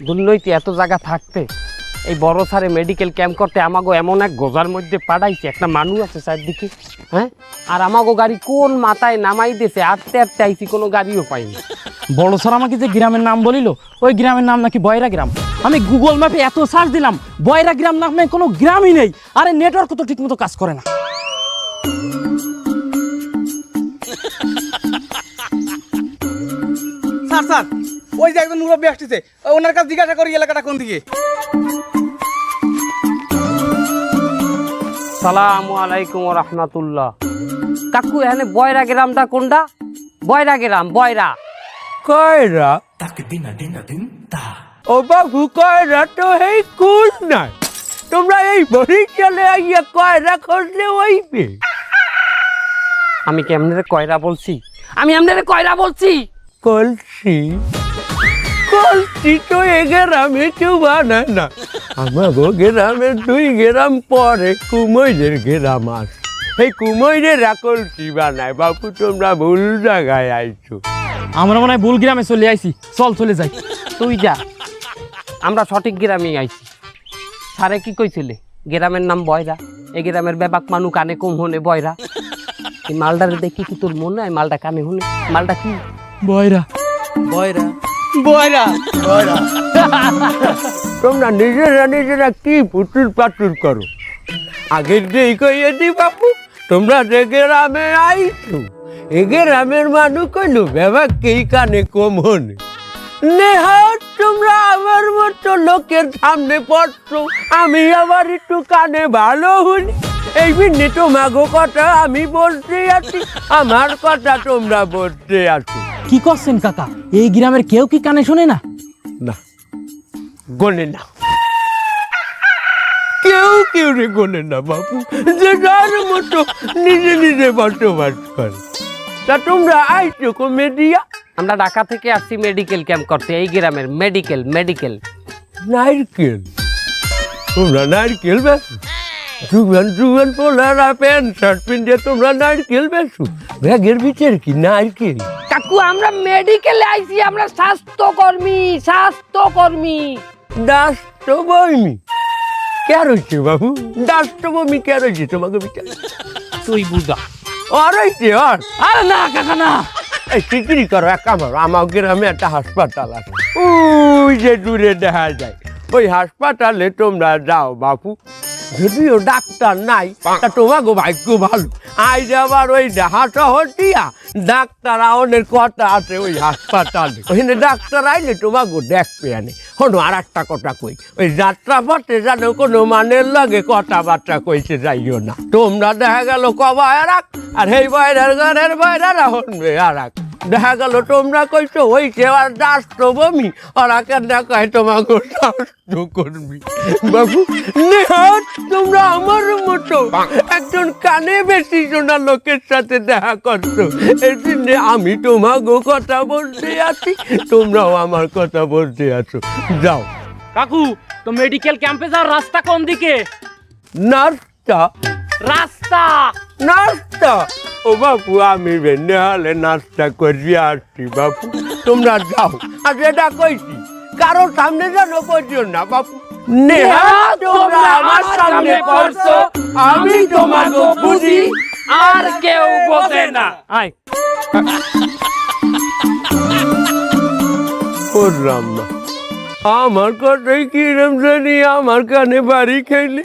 দুর্নৈতি এত জায়গা থাকতে এই বড় সারে মেডিকেল ক্যাম্প করতে আমাগো এমন এক গোজার মধ্যে পাঠাইছে, একটা মানুষ আছে চারদিকে, হ্যাঁ, আর আমাগো গাড়ি কোন মাথায় নামাই দিয়েছে, আটতে আটতে আইছি, কোনো গাড়িও পাইনি। বড় স্যার আমাকে যে গ্রামের নাম বলিল, ওই গ্রামের নাম নাকি বয়রা গ্রাম। আমি গুগল ম্যাপে এত সার্চ দিলাম, বয়রা গ্রাম নামে কোনো গ্রামই নেই। আরে নেটওয়ার্ক তো ঠিক মতো কাজ করে না। স্যার স্যার, ওই যে একজন মুরব্বী আসতেছে, ওনার কাছে জিজ্ঞাসা করি এলাকাটা কোন দিকে। সালামু আলাইকুম ওয়া রাহমাতুল্লাহ। কাকু এখানে বয়রা গ্রামটা কোনটা? বয়রা গ্রাম, বয়রা কয়রা ও বাবু, কয়রা তো এই কুল নাই। তোমরা এই বরিশালে আইয়া কয়রা খুঁজলে ওইবে। আমি কি আপনারে কয়রা বলছি? আমি আপনারে কয়রা বলছি? কলসি কলসি তো এ গ্রামে কেউ বানায় না। আমার গ্রামের 2 গ্রাম পরে কুমৈরের গ্রাম আছে, এই কুমৈরেরা কলসি বানায়। বাবু তোমরা ভুল জায়গায় আইছো। আমরা মনে হয় ভুল গ্রামে চলে আইছি, চল চলে যাই। তুই যা, আমরা সঠিক গ্রামে আইছি। সারে কি কইছিলে? গ্রামের নাম বয়রা, এই গ্রামের ব্যাপাক মানু কানে কম হনে বয়রা। এই মালটারে দেখি কি তোর মনে হয় মালটা কানে হনে? মালটা কি? বয়রা বয়রা বয়রা বয়রা। তোমরা নিজেরা কি পুতুল পাতুল করো? আগের যেই কইয়ে দি বাপু, তোমরা যে গ্রামে আইছো, এ গ্রামের মানুষ কইলো ব্যাপাক কি কানে কম হনে। নেহাত তোমরা আমার মতো লোকের সামনে পড়ছো, আমি আবার একটু কানে ভালো হলি। এই মিনিট তোমাগো কথা আমি বলতে আছি, আমার কথা তোমরা বলতে আছো। কি করছেন কাকা? এই গ্রামের কেউ কি কানে শোনে না? না, গোনে না, কেউ রে গোনে না বাপু। যে যার মতো নিজে বসবাস করে। তা তোমরা আইছো কমেডিয়া? আমরা ঢাকা থেকে আসছি মেডিকেল ক্যাম্প করতে, এই গ্রামের মেডিকেল। নারকেল, তোমরা নারকেল বেছো? জুয়ান পোলারা প্যান্ট শার্ট পিনতে তোমরা নারকেল বেছো? ব্যাগের ভিতরে কি নারকেল? কাকু আমরা মেডিকেলে আইছি, আমরা স্বাস্থ্যকর্মী। ডাস্টবমি কে রয়েছে বাবু? ডাস্টবমি কে রয়েছে তোমাকে ভিতরে? তুই বুঝা। আর রয়েছে আর? আরে না কাকা না, এই চিকিরি করো, এক কাম করো, আমার গ্রামে একটা হাসপাতাল আছে, ওই যে দূরে দেখা যায়, ওই হাসপাতালে তোমরা যাও বাপু। যদিও ডাক্তার নাই, তা তোমাকে ভাগ্য ভালো। আজ আবার ওই দেহা শহর দিয়া ডাক্তার আওনের কথা আছে ওই হাসপাতালে। ওখানে ডাক্তার আইলে তোমাকে দেখবে আনে। শোনো আর একটা কথা কই, ওই যাত্রা পথে যেন কোনো মানের লাগে কথাবার্তা কইতে যাইও না। তোমরা দেখা গেল কবা এরাক, আর এই বয়রার ঘরের বয়রারা হনবে আর এক। দেখা গেল তোমরা কইছো ওই সেবার রাষ্ট্রভূমি, ওরা কেন কয় তোমাকে রাষ্ট্রকর্মী। বাবু নেহাত তোমরা আমার মতো একজন কানে বেশি শোনা লোকের সাথে দেখা করছো, এই জন্য আমি তোমাকে কথা বলতে আছি, তোমরাও আমার কথা বলতে আছো। যাও। কাকু তো মেডিকেল ক্যাম্পে যাওয়ার রাস্তা কোন দিকে? নাস্তা নাস্তা ও বাপু, আমি নেহালে নাস্তা করি আসছি বাপু, তোমরা যাও। আর যেটা কইছি কারো সামনে যেন কইছো না বাপু। নেহাত তোমরা আমার সামনে পড়ছো, আমি তোমাকে বুঝি আর কেউ বোঝে না। আয় করলাম না, আমার কথাই কিরম জানি আমার কানে বাড়ি খাইলে।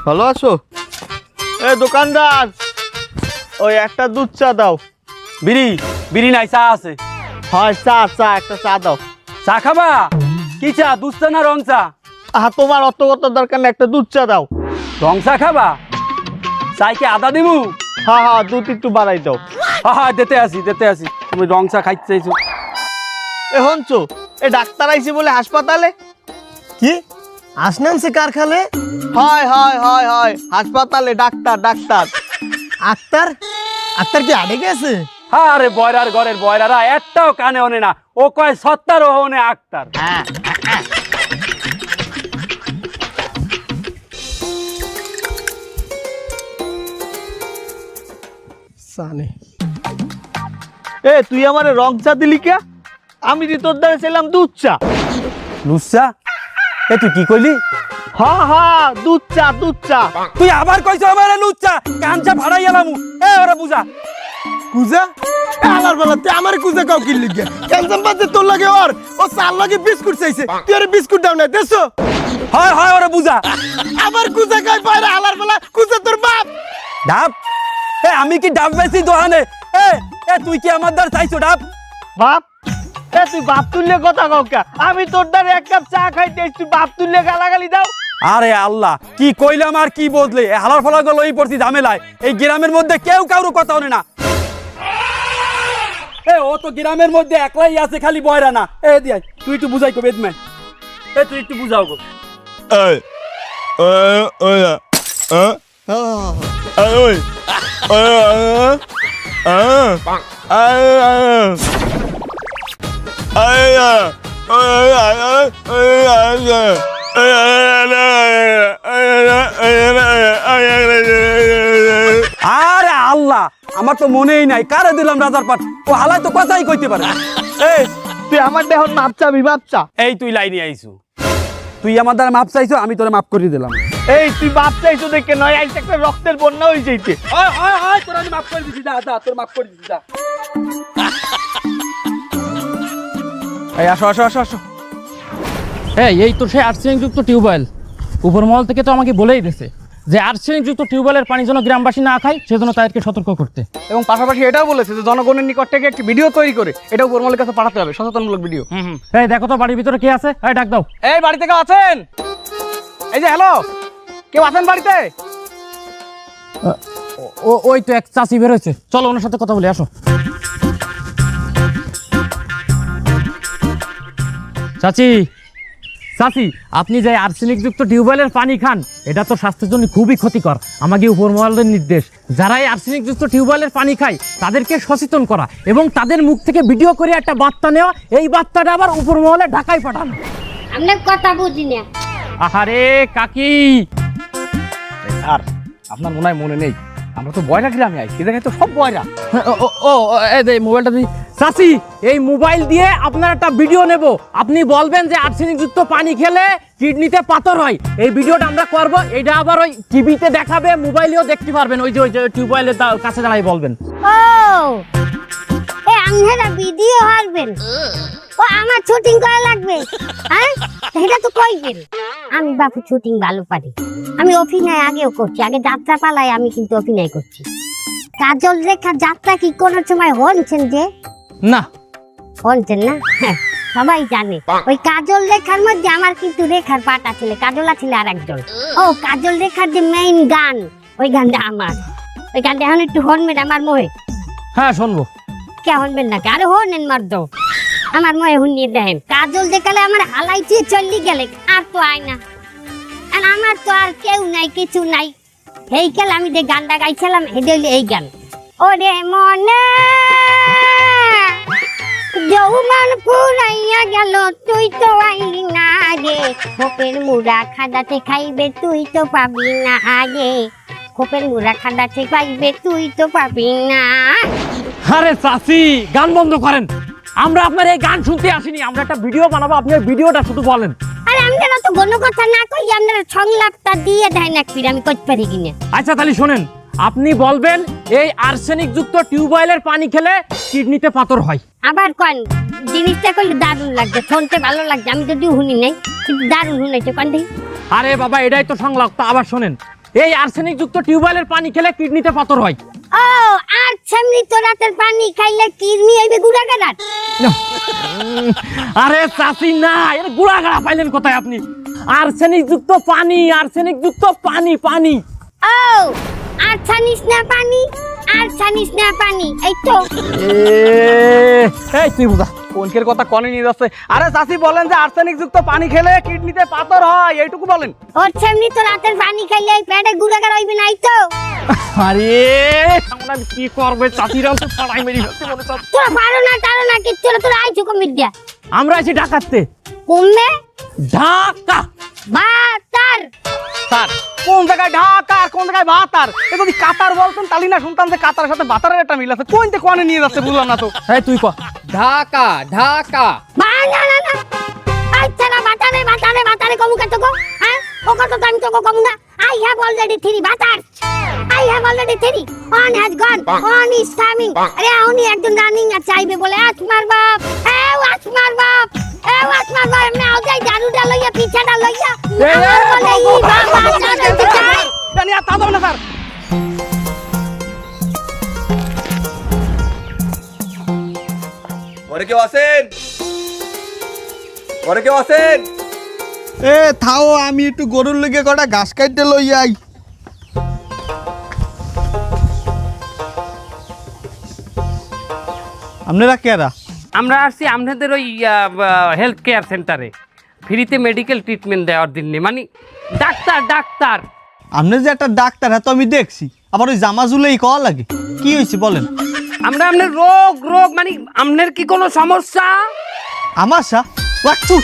ভালো আছো? এ দোকানদার, ওই একটা দুধ চা দাও। বিড়ি নাই, চা আছে। হয় চা একটা চা দাও। চা খাবা? কি চা, দুধ চা না রং চা? তোমার অত দরকার না, একটা দুধ চা দাও। রং চা খাবা? চাই কি আদা দিবু? হ্যাঁ দুধ একটু বাড়াই দাও। হ্যাঁ দিতে আসি। তুমি রং চা খাইতে চাইছো? এ হনছো, এ ডাক্তার আইছে বলে হাসপাতালে। কি আসনানছে কারখানে? হয় হাসপাতালে ডাক্তার। আক্তার কি আড়ে গেছে? আরে বয়রার ঘরের বয়রারা একটাও কানে ওনে না, ও কয় সত্তার ও ওনে আক্তার। জানে এ তুই আমারে রং চা দিলি কে? আমি দি তোর দ্বারা ছিলাম দুধ চা। লুচ্চা এ তুই কি কইলি? হ্যাঁ দুধ চা তুই আবার কইছ আমারে লুচ্চা, কানচা ভাড়াই এলামু। এ ওরে বুঝা কুজা আলার বেলা তুই আমার কুজা কাউ কি লিখে ক্যান্সাম বাজে তোর লাগে ওর ও চাল লাগে বিস্কুট চাইছে তুই আরে বিস্কুট দাও না দেছো হয় হয় ওরে বুঝা। আবার কুজা খাই বাইরে আলার বেলা কুজা তোর বাপ ডাব এ আমি কি ডাব বেশি দোহানে? এ এ তুই কি আমার দ্বার চাইছো ডাব? বাপ এ তুই বাপ তুললে কথা কও কে? আমি তোর দ্বারা এক কাপ চা খাইতে তুই বাপ তুললে গালাগালি দাও। আরে আল্লাহ কি কইলাম আর কি বদলে হালার ফালা গেল এই পড়ছি ঝামেলায়। এই গ্রামের মধ্যে কেউ কারো কথা হনে না। এ ও তো গ্রামের মধ্যে একলাই আছে, খালি বয়রা না। এ দিয়াই তুই একটু বুঝাই কো বেদম্যান। এ তুই একটু বুঝাও গো। আরে আল্লাহ আমার তো মনেই নাই কারে দিলাম রাজার পাট। ও হালাই তো কথাই কইতে পারে। এই তুই আমার দেহন মাপ চাবি বাপ চা। এই তুই লাইনে আইছু, তুই আমার দ্বারা মাপ চাইছো, আমি তোরে মাপ করে দিলাম। এই তুই বাপ চাইছো দেখে নয় আইছে একটা রক্তের বন্যা হই যাইতে। ওই ওই ওই তোর আমি মাপ করে দিছি, যা যা তোর মাপ করে দিছি যা। এই আসো আসো আসো আসো। এই তো সেই আর্সেনিক যুক্ত টিউবওয়েল। উপর মহল থেকে তো আমাকে বলেই দিয়েছে যে আর্সেনিক যুক্ত টিউবওয়েলের পানি যেন গ্রামবাসী না খায়, সেজন্য তাদেরকে সতর্ক করতে। এবং পাশাপাশি এটাও বলেছে যে জনগণের নিকট থেকে একটি ভিডিও তৈরি করে এটা উপরমহলের কাছে পাঠাতে হবে, সচেতনমূলক ভিডিও। এই দেখো তো বাড়ির ভিতরে কে আছে, এই ডাক দাও। এই বাড়িতে কেউ আছেন? এই যে হ্যালো, কেউ আছেন বাড়িতে? ওই তো এক চাচি বের হয়েছে, চলো ওনার সাথে কথা বলে আসো। চাচি চাচি আপনি যে আর্সেনিক যুক্ত টিউবওয়েলের পানি খান, এটা তো স্বাস্থ্যের জন্য খুবই ক্ষতিকর। আমাকে উপরমহলের নির্দেশ, যারা এই আর্সেনিক যুক্ত টিউবওয়েলের পানি খায় তাদেরকে সচেতন করা এবং তাদের মুখ থেকে ভিডিও করে একটা বার্তা নেওয়া, এই বার্তাটা আবার উপরমহলে ঢাকায় পাঠানো। আমরা কথা বুঝি না। আহারে কাকি, আর আপনার মনে হয় মনে নেই, আমরা তো বয়রা গ্রামে আইছি, দেখে তো সব বয়রা। এই মোবাইলটা দিই। চাচি এই মোবাইল দিয়ে আপনার একটা ভিডিও নেব, আপনি বলবেন যে আর্সেনিক যুক্ত পানি খেলে কিডনিতে পাথর হয়। এই ভিডিওটা আমরা করব, এটা আবার ওই টিভিতে দেখাবে, মোবাইলেও দেখতে পারবেন। ওই যে টিউবওয়েলের কাছে দাঁড়াই বলবেন। ও এ আপনারা ভিডিও হারবেন, ও আমার শুটিং করা লাগবে। হ্যাঁ এটা তো কইবেন। আমি বাপু শুটিং ভালো পারি, আমি অভিনয় আগেও করছি, আগে যাত্রা পালায় আমি কিন্তু অভিনয় করছি। কাজল রেখা যাত্রা কি কোনো সময় হনছেন যে? না হনছেন না? হ্যাঁ, সবাই জানে ওই কাজল রেখার মধ্যে আমার কিন্তু রেখার পাট আছে, কাজল আছে আর একজন। ও কাজল রেখার যে মেইন গান, ওই গানটা আমার। ওই গানটা এখন একটু হনবেন আমার মোহে। হ্যাঁ শুনবো। কে হনবেন না? আরে হনেন মার্দ, আমার মোহে হুনিয়ে দেখেন। কাজল দেখালে আমার হালাইতে চল্লি গেলে আর তো আয় না, আর আমার তো আর কেউ নাই, কিছু নাই। এই কাল আমি যে গানটা গাইছিলাম, এটা হইলো এই গান। ওরে মনে যৌবন পুরাইয়া গেল, তুই তো আইলি না রে। খোপের মুড়া খাদাতে খাইবে, তুই তো পাবি না আগে। খোপের মুড়া খাদাতে খাইবে, তুই তো পাবি না। আরে চাচি গান বন্ধ করেন, আমরা আপনার এই গান শুনতে আসিনি, আমরা একটা ভিডিও বানাবো, আপনি ওই ভিডিওটা শুধু বলেন। আরে আপনারা তো কোনো কথা না কই আপনারা সংলাপটা দিয়ে দেয় না, ফির আমি করতে পারি কিনা। আচ্ছা তাহলে শোনেন, আপনি বলবেন এই আর্সেনিক যুক্ত টিউবওয়েলের পানি খেলে কিডনিতে পাথর হয়। আবার কোন জিনিসটা কইলে দারুণ লাগছে, শুনতে ভালো লাগছে, আমি যদিও শুনি নাই কিন্তু দারুণ শুনাইছে। কোন দেখি? আরে বাবা এটাই তো সংলাপ, তা আবার শোনেন, এই আর্সেনিক যুক্ত টিউবওয়েলের পানি খেলে কিডনিতে পাথর হয়। ও আর সামনে তো রাতের পানি খাইলে কিডনি হইবে গুড়াগাড়া। আরে চাচি না, এর গুড়াগাড়া পাইলেন কোথায় আপনি? আর্সেনিক যুক্ত পানি, আর্সেনিক যুক্ত পানি, পানি। ও আর ছানিস না পানি, আর ছানিস না পানি, এই তো। এই তুই বুঝা কোনকের কথা কনে নিয়ে যাচ্ছে? আরে চাচি বলেন যে আর্সেনিক যুক্ত পানি খেলে কিডনিতে পাথর হয়, এইটুকু বলেন। ওর সামনে তো রাতের পানি খাইলে পেটে গুড়াগাড়া হইবে না, এই তো। আরে আমরা কি করবে, চাচিরাও তো ছড়াই মেরি হচ্ছে মনে হচ্ছে। তোরা পারো না টারো না কিচ্ছু না, তোরা আইছো কমিট দিয়া। আমরা আছি ঢাকাতে। কমবে ঢাকা বাতার। স্যার কোন জায়গায় ঢাকা আর কোন জায়গায় ভাতার? এ যদি কাতার বলতেন তাহলে না শুনতাম যে কাতারের সাথে ভাতারের একটা মিল আছে। কোনতে কোনে নিয়ে যাচ্ছে বুঝলাম না তো। এই তুই ক। ঢাকা ঢাকা। না না না না, আচ্ছা না, বাতারে বাতারে বাতারে কমু কত গো? হ্যাঁ ও কত তো আমি তো কমু না। I have already 3 বাতার। I have already 3. One has gone, one is coming. আরে উনি একজন রানিং আর চাইবে বলে আসমার বাপ, আসমার বাপ, আসমার বাপ, আমি আও যাই জারুটা লইয়া পিছাটা লইয়া আমার বলে ই বাবা জানতে চাই। জানি আর তা যাবে না স্যার। ঘরে কেউ আছেন? ঘরে কেউ আছেন? এ থাও, আমি একটু গরুর লেগে কটা ঘাস কাটতে লই আই। আপনারা কেরা? আমরা আসছি আপনাদের ওই হেলথ কেয়ার সেন্টারে ফ্রিতে মেডিকেল ট্রিটমেন্ট দেওয়ার জন্য, মানে ডাক্তার ডাক্তার। আপনি যে একটা ডাক্তার হ্যাঁ তো আমি দেখছি, আবার ওই জামা জুলেই কওয়া লাগে। কি হয়েছে বলেন? আমরা আপনার রোগ রোগ মানে আপনার কি কোনো সমস্যা? আমার সা রাখছু,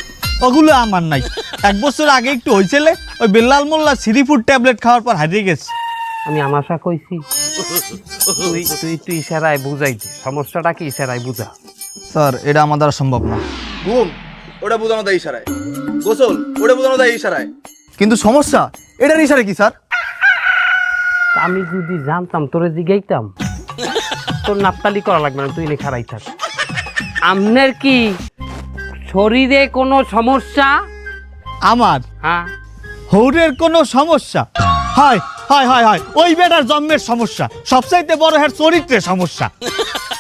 ওগুলো আমার নাই। 1 বছর আগে একটু হয়েছিল, ওই বেল্লাল মোল্লা সিরিফুড ট্যাবলেট খাওয়ার পর হারিয়ে গেছে। আমি আমাশা কইছি, তুই তুই তুই ইশারায় বুঝাই দে সমস্যাটা কি, ইশারায় বুঝা। স্যার এটা আমার দ্বারা সম্ভব না। ঘুম ওটা বোঝানো দেয় ইশারায়। গোসল ওটা বোঝানো দেয় ইশারায়। কিন্তু সমস্যা এটার ইশারা কি স্যার? আমি যদি জানতাম তোরে জিগাইতাম, তোর নাপতালি করা লাগবে না, তুই নে খারাই থাক। আপনার কি শরীরে কোনো সমস্যা? আমার হ্যাঁ, হৌরের কোনো সমস্যা? হয় হয় হয় হয়, ওই বেটার জন্মের সমস্যা। সবচাইতে বড় হ্যাঁ চরিত্রের সমস্যা।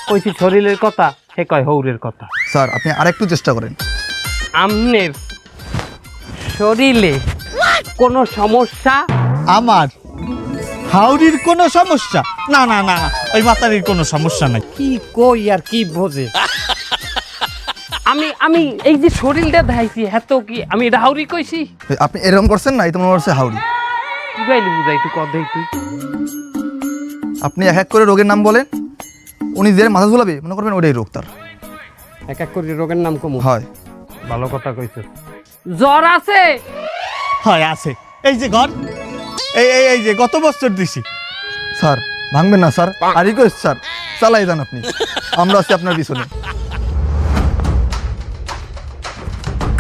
কইছি শরীরের কথা, সে কয় হৌরের কথা। স্যার আপনি আরেকটু চেষ্টা করেন। আপনার শরীরে কোনো সমস্যা? আমার হাউরির কোনো সমস্যা? না না না না, ওই মাতারির কোনো সমস্যা নাই। কি কই আর কি বোঝে? আমি আমি এই যে শরীরটা দেখাইছি, হ্যাঁ তো কি আমি এটা হাউরি কইছি? আপনি এরকম করছেন না, এই তো মনে হচ্ছে হাউরি। কি গাইলি বুঝাই একটু কর দেই তুই। আপনি এক এক করে রোগের নাম বলেন, উনি যে মাথা ঝুলাবে মনে করবেন ওইটাই রোগ তার। এক এক করে রোগের নাম কমু? হয়। ভালো কথা কইছে। জ্বর আছে? হয় আছে। এই যে ঘর, এই এই এই যে গত বছর দিছি। স্যার ভাঙবেন না স্যার, আর রিকোয়েস্ট স্যার, চালাই যান আপনি, আমরা আছি আপনার পিছনে।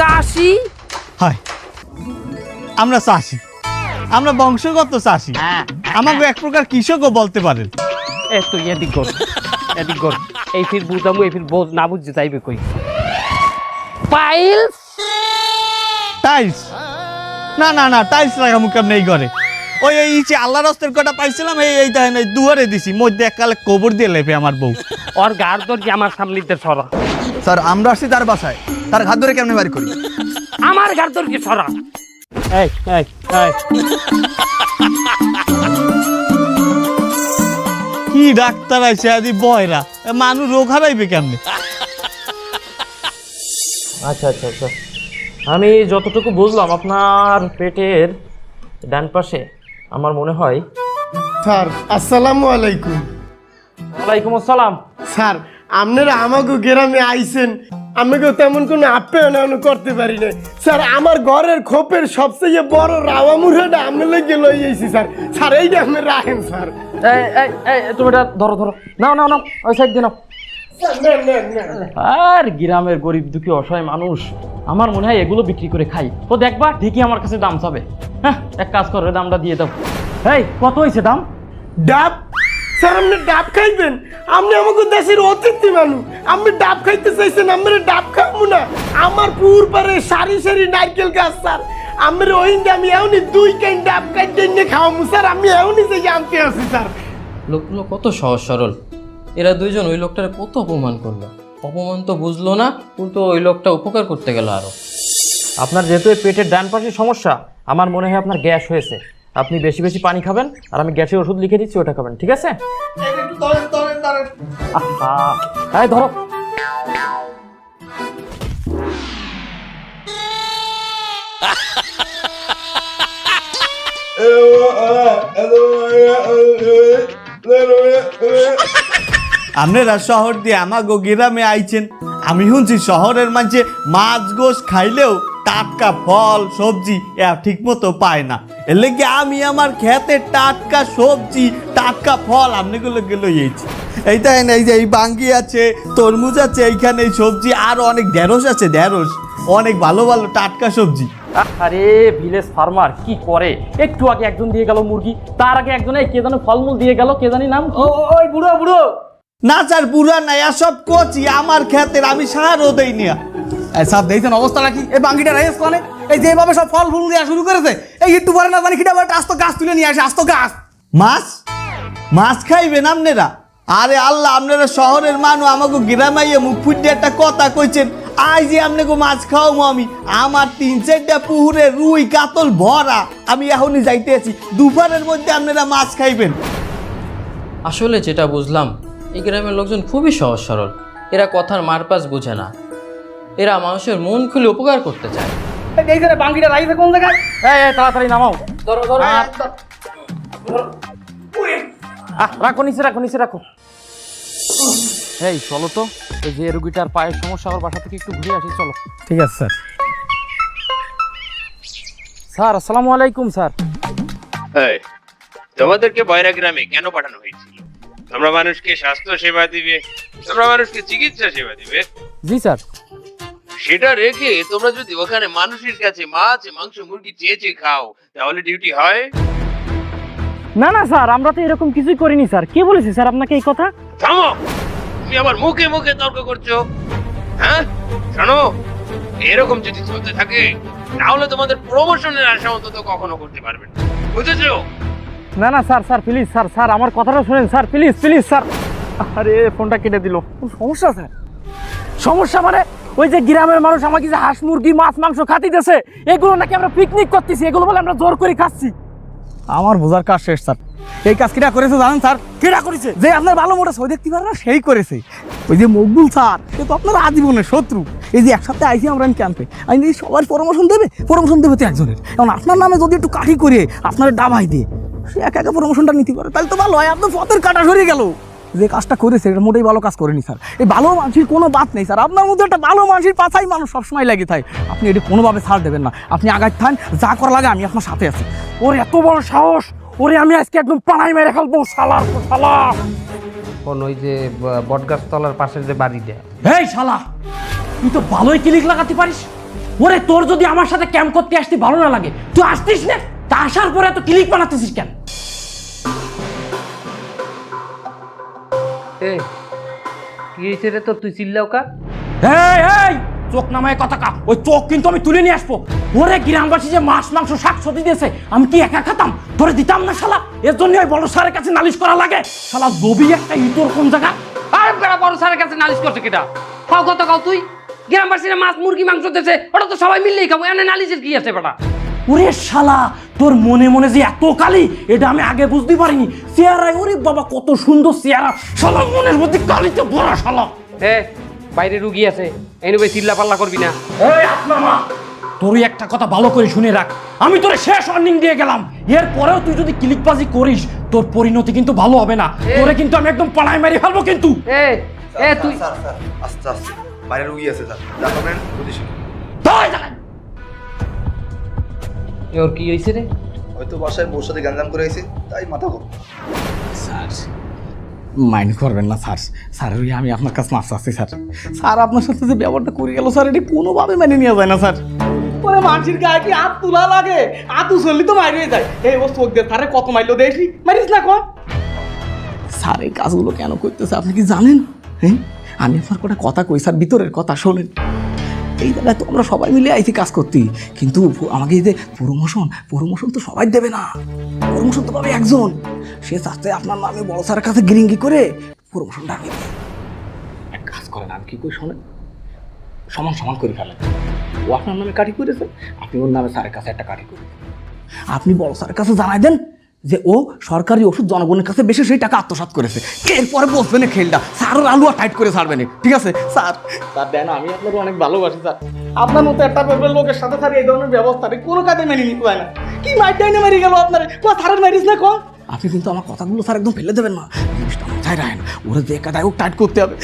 কাশি? হয়, আমরা চাষি, আমরা বংশগত চাষি। আমাকে এক প্রকার কৃষকও বলতে পারেন। এ তুই এদিক কর, এদিক কর। এই ফির বুঝামু, এই ফির বোঝ না বুঝতে যাইবে কই। পাইলস? টাইলস? না না না, টাইলস লাগামু কেমন এই ঘরে? ওই এই যে আল্লাহ রস্তের কটা পাইছিলাম, এই এই তাই নাই দুয়ারে দিছি, মধ্যে এককালে কবর দিয়ে লেপে আমার বউ। ওর গার দর কি আমার সামলিতে সরা? স্যার আমরা আসছি তার বাসায়, তার হাত ধরে কেমনে বাড়ি করি? আমার গার দর কি সরা? এই এই এই, কি ডাক্তার আছে আদি বয়রা, মানুষ রোগ হারাইবে কেমনে? আচ্ছা আচ্ছা আচ্ছা, আমি যতটুকু বুঝলাম আপনার পেটের ডান পাশে আমার মনে হয়। স্যার আসসালামু আলাইকুম। ওয়ালাইকুম আসসালাম। স্যার আপনারা আমাকে গ্রামে আইছেন, আমাকে তেমন কোনো আপ্যায়ন করতে পারি না। স্যার আমার ঘরের খোপের সবচেয়ে বড় রাওয়া মুড়াটা আমি লেগে লই আইছি স্যার। স্যার এইটা আপনি রাখেন স্যার। এই এই এই তুমি এটা ধরো ধরো, নাও নাও নাও, ওই সাইড দিয়ে নাও। স্যার, নেন, নেন, নেন। আর গ্রামের গরিব দুঃখী অসহায় মানুষ, আমার মনে হয় এগুলো বিক্রি করে খাই তো দেখবা ঠিকই আমার কাছে দাম চাবে। হ্যাঁ এক কাজ করো, দামটা দিয়ে দাও। এই কত হয়েছে দাম? ডাব? স্যার আপনি ডাব খাইবেন? আপনি আমাকে দেশের অতিথি মানুষ, আপনি ডাব খাইতে চাইছেন, আমরা ডাব খাবো না? আমার পুর পারে সারি সারি নারকেল গাছ স্যার, আমরা ওই আমি এমনি 2 কেন ডাব খাইতে নিয়ে খাওয়াবো স্যার। আমি এমনি যে জানতে আছি স্যার। লোকগুলো কত সহজ সরল, এরা দুইজন ওই লোকটারে কত অপমান করলো। অপমান তো বুঝলো না, কিন্তু ওই লোকটা উপকার করতে গেল আরো। আপনার যেহেতু এই পেটের ডান পাশে সমস্যা, আমার মনে হয় আপনার গ্যাস হয়েছে। আপনি বেশি বেশি পানি খাবেন, আর আমি গ্যাসের ওষুধ লিখে দিচ্ছি, ওটা খাবেন, ঠিক আছে? আহা, এই ধরো। আপনারা শহর দিয়ে আমাগো গ্রামে আইছেন, আমি শুনছি শহরের মাঝে মাছ গোস খাইলেও টাটকা ফল সবজি ঠিক মতো পায় না। এর লেগে আমি আমার খেতে টাটকা সবজি টাটকা ফল আপনাগুলো লইয়েছি। এই দেখেন, এই যে এই বাঙ্গি আছে, তরমুজ আছে, এইখানে এই সবজি আরো অনেক ঢেঁড়স আছে, ঢেঁড়স অনেক ভালো ভালো টাটকা সবজি। আরে ভিলেজ ফার্মার কি করে, একটু আগে একজন দিয়ে গেল মুরগি, তার আগে একজনে কে জানো ফলমূল দিয়ে গেল, কে জানি নাম। ওই বুড়ো বুড়ো না স্যার, বুড়া নাই, সব কচি আমার ক্ষেতের, আমি সারও দেই না। সব দেখছেন অবস্থাটা কি? এই বাঙ্গিটা রাইস কোনে এই যেভাবে সব ফল ফুল দেওয়া শুরু করেছে, এই একটু পরে না জানি কিটা আস্ত গাছ তুলে নিয়ে আসে, আস্ত গাছ। মাছ মাছ খাইবেন আপনারা? আরে আল্লাহ, আপনারা শহরের মানুষ, আমাকে গ্রামাইয়ে মুখ ফুটে একটা কথা কইছেন, আজ যে আপনাকে মাছ খাওয়াবো আমি। আমার 3-4টা পুকুরে রুই কাতল ভরা, আমি এখনই যাইতে আছি, দুপুরের মধ্যে আপনারা মাছ খাইবেন। আসলে যেটা বুঝলাম, এই গ্রামের লোকজন খুবই সহজ সরল। এরা কথার মারপাস বোঝে না, এরা মানুষের মন খুলে উপকার করতে চায়। এইখানে বাঙ্গিটা রাইছে কোন জায়গায়? তাড়াতাড়ি নামাও, ধরো ধরো, রাখো নিচে, রাখো নিচে রাখো। এই চলো তো, ওই যে রুগীটার পায়ের সমস্যা, ওর বাসা থেকে একটু ঘুরে আসি, চলো। ঠিক আছে স্যার। স্যার আসসালামু আলাইকুম। স্যার তোমাদেরকে বয়রা গ্রামে কেন পাঠানো হয়েছিল? তোমরা মানুষকে স্বাস্থ্য সেবা দিবে, তোমরা মানুষকে চিকিৎসা সেবা দিবে। জি স্যার। সেটা রেখে তোমরা যদি ওখানে মানুষের কাছে মাছ মাংস মুরগি চেয়ে চেয়ে খাও, তাহলে ডিউটি হয়? না না স্যার, আমরা তো এরকম কিছুই করিনি স্যার। কে বলেছে স্যার আপনাকে এই কথা? থামো, তুমি আবার মুখে মুখে তর্ক করছো। হ্যাঁ শোনো, এরকম যদি চলতে থাকে তাহলে তোমাদের প্রমোশনের আশা অন্তত কখনো করতে পারবে না, বুঝেছো? না না sir, sir please, sir sir আমার কথাটা শুনেন স্যার, প্লিজ প্লিজ স্যার। আরে ফোনটা কেটে দিল। সমস্যা স্যার? সমস্যা মানে ওই যে গ্রামের মানুষ আমাকে যে হাঁস মুরগি মাছ মাংস খাতি দিতেছে, এগুলো নাকি আমরা পিকনিক করতেছি, এগুলো বলে আমরা জোর করে খাচ্ছি। আমার বোঝার কাজ শেষ স্যার। এই কাজ কিটা করেছে জানেন স্যার? কেডা করেছে? যে আপনার ভালো মোটা সই দেখতে পারে না, সেই করেছে। ওই যে মকবুল স্যার, সে তো আপনার আজীবনের শত্রু। এই যে একসাথে আইসি আমরা ক্যাম্পে, আমি সবার প্রমোশন দেবে তো একজনের। এখন আপনার নামে যদি একটু কাঠি করে আপনার ডাবাই দিয়ে সে একা একা প্রমোশনটা নিতে পারে, তাহলে তো ভালো হয়। আপনার পথের কাটা সরে গেল। যে কাজটা করেছে এটা মোটেই ভালো কাজ করেনি স্যার। এই ভালো মানুষের কোনো বাত নেই স্যার। আপনার মধ্যে একটা ভালো মানুষের পাছাই মানুষ সবসময় লাগে থাকে। আপনি এটা কোনোভাবে ছাড় দেবেন না। আপনি আগায় থান, যা করা লাগে আমি আপনার সাথে আছি। ওর এত বড় সাহস, ওরে আমি আজকে একদম পাড়াই মেরে ফেলবো, শালার শালা। কোন ওই যে বটগাছ তলার পাশের যে বাড়িটা? এই শালা, তুই তো ভালোই ক্লিক লাগাতে পারিস। ওরে তোর যদি আমার সাথে ক্যাম্প করতে আসতে ভালো না লাগে, তুই আসতিস না। তা আসার পরে এত ক্লিক বানাতেছিস কেন? এই কি হয়েছে রে তোর? তুই চিল্লাও কা? এই এই চোখ নামায় কথা কা, ওই চোখ কিন্তু আমি তুলে নিয়ে আসবো। ওরে গ্রামবাসী যে মাছ মাংস শাক সবজি দিয়েছে, আমি কি একা খেতাম? তোরে দিতাম না শালা। এর জন্য ওই বড় স্যারের কাছে নালিশ করা লাগে। শালা জবি একটা ইতর কোন জায়গা? আরে বেড়া, বড় স্যারের কাছে নালিশ করছে কেটা? খাও কত খাও তুই? গ্রামবাসীরা মাছ মুরগি মাংস দিয়েছে, ওটা তো সবাই মিললেই খাবো, এনে নালিশের কি আছে বেটা? ওরে শালা, তোর মনে মনে যে এত কালি, এটা আমি আগে বুঝতে পারিনি। চেহারায় ওরে বাবা কত সুন্দর চেহারা, শালা মনের মধ্যে কালিতে ভরা শালা। এ বাইরে রুগী আছে, এনে ভাই চিল্লা পাল্লা করবি না। এই আপনা মা, তোরই একটা কথা ভালো করে শুনে রাখ, আমি তোরে শেষ ওয়ার্নিং দিয়ে গেলাম। এর পরেও তুই যদি ক্লিকবাজি করিস, তোর পরিণতি কিন্তু ভালো হবে না। তোরে কিন্তু আমি একদম পাড়ায় মেরে ফেলবো কিন্তু। এ এ তুই স্যার স্যার আস্তে আস্তে, বাইরে রুগী আছে স্যার, জানাবেন বুঝিস। দাঁড়ায় দাঁড়ায়। ওর কি হয়েছে রে? হয়তো বাসায় বউর সাথে গ্যাঞ্জাম করে আইছে, তাই মাথা গরম। স্যার মাইন্ড করবেন না স্যার। স্যার ওই আমি আপনার কাছে মাফ চাচ্ছি স্যার। স্যার আপনার সাথে যে ব্যবহারটা করে গেল স্যার, এটা কোনোভাবে মেনে নেওয়া যায় না স্যার। ওরে মানুষের গায়ে কি হাত তোলা লাগে? হাতু চললি তো মারিয়ে যায়। এই ও চোখ দিয়ে স্যারে কত মাইলো দেখি, মারিস না কর। স্যার এই কাজগুলো কেন করতেছে আপনি কি জানেন? হ্যাঁ, আমি আপনার কটা কথা কই স্যার, ভিতরের কথা শোনেন। এই জায়গায় তো আমরা সবাই মিলে আইছি কাজ করতে, কিন্তু আমাকে এই যে প্রমোশন তো সবাই দেবে না। প্রমোশন তো পাবে একজন। সে চাচ্ছে আপনার নামে বড় স্যারের কাছে গিরিঙ্গি করে প্রমোশনটা আমি দিই। এক কাজ করেন, আমি কি করি শোনেন, সমান সমান করে ফেলেন। ও আপনার নামে কাঠি করেছে, আপনি ওর নামে স্যারের কাছে একটা কাঠি করে দেন। আপনি বড় স্যারের কাছে জানাই দেন যে ও সরকারি ওষুধ জনগণের কাছে বেশি সেই টাকা আত্মসাৎ করেছে। এরপরে বসবেন খেলটা, স্যারের আলু আর টাইট করে ছাড়বেন। ঠিক আছে স্যার? স্যার দেন, আমি আপনাকে অনেক ভালোবাসি স্যার। আপনার মতো একটা লোকের সাথে স্যার এই ধরনের ব্যবস্থা কোনো কাজে মেনে নিতে পারে না। কি মাইটাইনে মেরে গেল আপনার, স্যারের ম্যারিজ না কম। আপনি কিন্তু আমার কথাগুলো স্যার একদম ফেলে দেবেন না, জিনিসটা মাথায় রাখেন। ওরা যে কাদায় ও টাইট করতে হবে।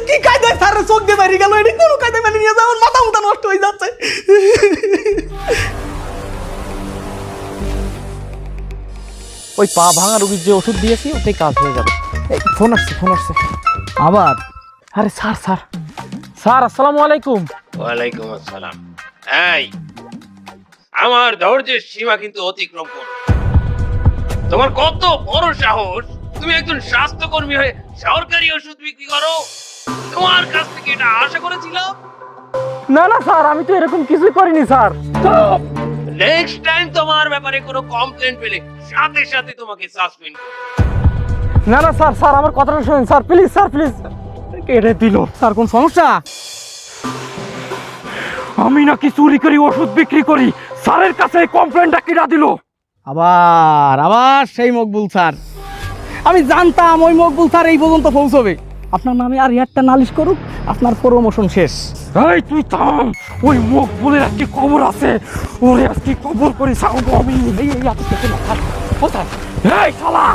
কি কায়দায় স্যারের চোখ দিয়ে মেরে গেল, এটি কোনো কায়দায় মেনে নিয়ে যাওয়ার মাথা নষ্ট হয়ে যাচ্ছে। ওই পা ভাঙা রোগীর যে ওষুধ দিয়েছি ওতেই কাজ হয়ে যাবে। এই ফোন আসছে আবার আরে স্যার আসসালামু আলাইকুম। ওয়ালাইকুম আসসালাম। এই আমার ধৈর্যের সীমা কিন্তু অতিক্রম করো। তোমার কত বড় সাহস, তুমি একজন স্বাস্থ্যকর্মী হয়ে সরকারি ওষুধ বিক্রি করো? তোমার কাছ থেকে এটা আশা করেছিলাম। না স্যার, আমি তো এরকম কিছুই করিনি স্যার। নেক্সট টাইম তোমার ব্যাপারে কোনো কমপ্লেইন পেলে সাথে সাথে তোমাকে সাসপেন্ড। না স্যার আমার কথাটা শুনুন স্যার, প্লিজ স্যার প্লিজ। কেটে দিল স্যার, কোন সমস্যা? আমি নাকি চুরি করি ওষুধ বিক্রি করি, স্যারের কাছে এই কমপ্লেনটা কিনা দিল? আবার সেই মকবুল স্যার। আমি জানতাম ওই মকবুল স্যার এই পর্যন্ত পৌঁছবে। আপনার নামে আর একটা নালিশ করুক, আপনার প্রমোশন শেষ। এই তুই থাম, ওই মুখ বলে আজকে খবর আছে, ওরে আজকে খবর করে ছাড়বো আমি। এই শালা,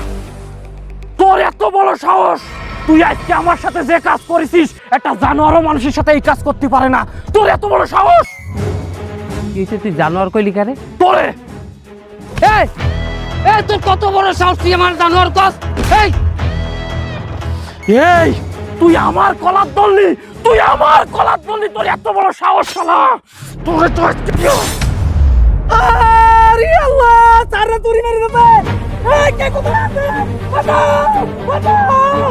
তোর এত বড় সাহস, তুই আজকে আমার সাথে যে কাজ করেছিস একটা জানোয়ারও মানুষের সাথে এই কাজ করতে পারে না। তোর এত বড় সাহস! কি হয়েছে, তুই জানোয়ার কইলি কারে? তোরে এই এই তোর কত বড় সাহস, তুই আমার জানোয়ার কস? এই তুই আমার কলার ধরলি, তোর এত বড় সাহস শালা! তোরে তো আজকে আরে আল্লাহ, স্যাররা তুরি মেরে দেবে। এই কে কোথায় আছে? বাঁচাও!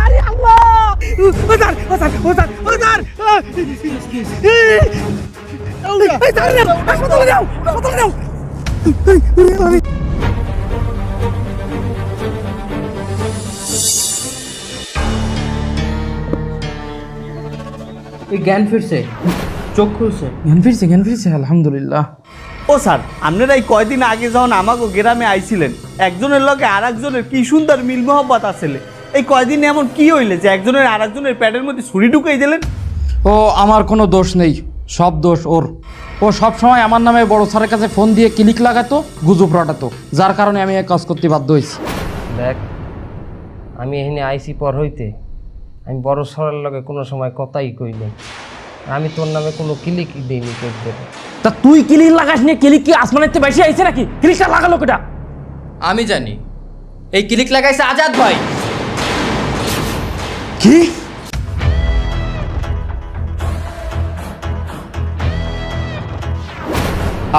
আরে আল্লাহ! স্যার! হাসপাতালে যাও! ওই জ্ঞান ফিরছে, চোখ খুলছে। জ্ঞান ফিরছে আলহামদুলিল্লাহ। ও স্যার, আপনারা এই কয়দিন আগে যখন আমাকে গ্রামে আইছিলেন, একজনের লগে আর একজনের কি সুন্দর মিল মোহব্বত আসলে, এই কয়দিন এমন কি হইলে যে একজনের আর একজনের পেটের মধ্যে ছুরি ঢুকাই দিলেন? ও আমার কোনো দোষ নেই, সব দোষ ওর। ও সব সময় আমার নামে বড় স্যারের কাছে ফোন দিয়ে ক্লিক লাগাতো, গুজব রটাতো, যার কারণে আমি এই কাজ করতে বাধ্য হয়েছি। দেখ, আমি এখানে আইসি পর হইতে আমি বড় সরের লগে কোনো সময় কথাই কই নাই। আমি তোর নামে কোনো ক্লিকই দিইনি তোর দেবে। তা তুই ক্লিক লাগাস নিয়ে, ক্লিক কি আসমানের চেয়ে বেশি আইছে নাকি? ক্লিকটা লাগালো কেটা? আমি জানি, এই ক্লিক লাগাইছে আজাদ ভাই। কি?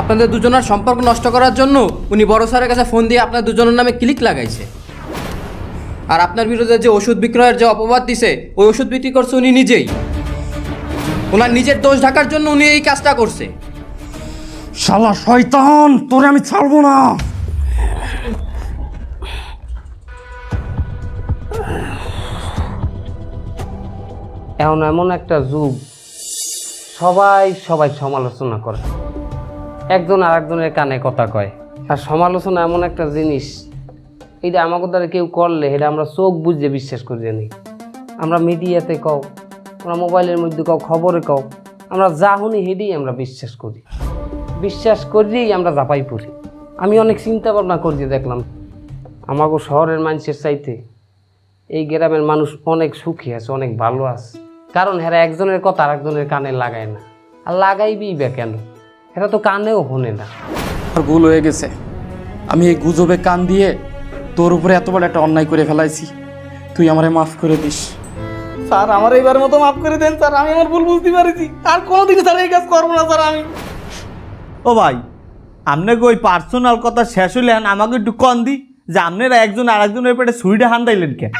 আপনাদের দুজনের সম্পর্ক নষ্ট করার জন্য উনি বড় স্যারের কাছে ফোন দিয়ে আপনার দুজনের নামে ক্লিক লাগাইছে। আর আপনার বিরুদ্ধে যে ওষুধ বিক্রয়ের যে অপবাদ দিছে, ওই ওষুধ বিক্রি করছে উনি নিজেই। ওনার নিজের দোষ ঢাকার জন্য উনি এই কাজটা করছে। শালা শয়তান, তোরে আমি ছাড়বো না। এখন এমন একটা যুগ, সবাই সমালোচনা করে, একজন আর একজনের কানে কথা কয়। আর সমালোচনা এমন একটা জিনিস, এটা আমাকে দ্বারা কেউ করলে এটা আমরা চোখ বুঝে বিশ্বাস করি জানি। আমরা মিডিয়াতে কও, আমরা মোবাইলের মধ্যে কও, খবরে কও, আমরা যা শুনি হেডেই আমরা বিশ্বাস করিয়েই আমরা জাপাই পড়ি। আমি অনেক চিন্তা ভাবনা করিয়ে দেখলাম, আমাকে শহরের মানুষের চাইতে এই গ্রামের মানুষ অনেক সুখী আছে, অনেক ভালো আছে। কারণ এরা একজনের কথা আর একজনের কানে লাগায় না, আর লাগাইবেই বা কেন? এরা তো কানেও শোনে না। আর ভুল হয়ে গেছে, আমি এই গুজবে কান দিয়ে তোর উপরে এত বড় একটা অন্যায় করে ফেলাইছি, তুই আমারে মাফ করে দিস। স্যার, আমার এইবার মতো মাফ করে দেন স্যার, আমি আমার ভুল বুঝতে পারছি। আর কোনোদিন স্যার এই কাজ করবো না স্যার আমি। ও ভাই, আপনাকে ওই পার্সোনাল কথা শেষ হইলে আমাকে একটু কন দি যে আপনারা একজন আর একজনের পেটে ছুরিটা হান্দাইলেন কেন?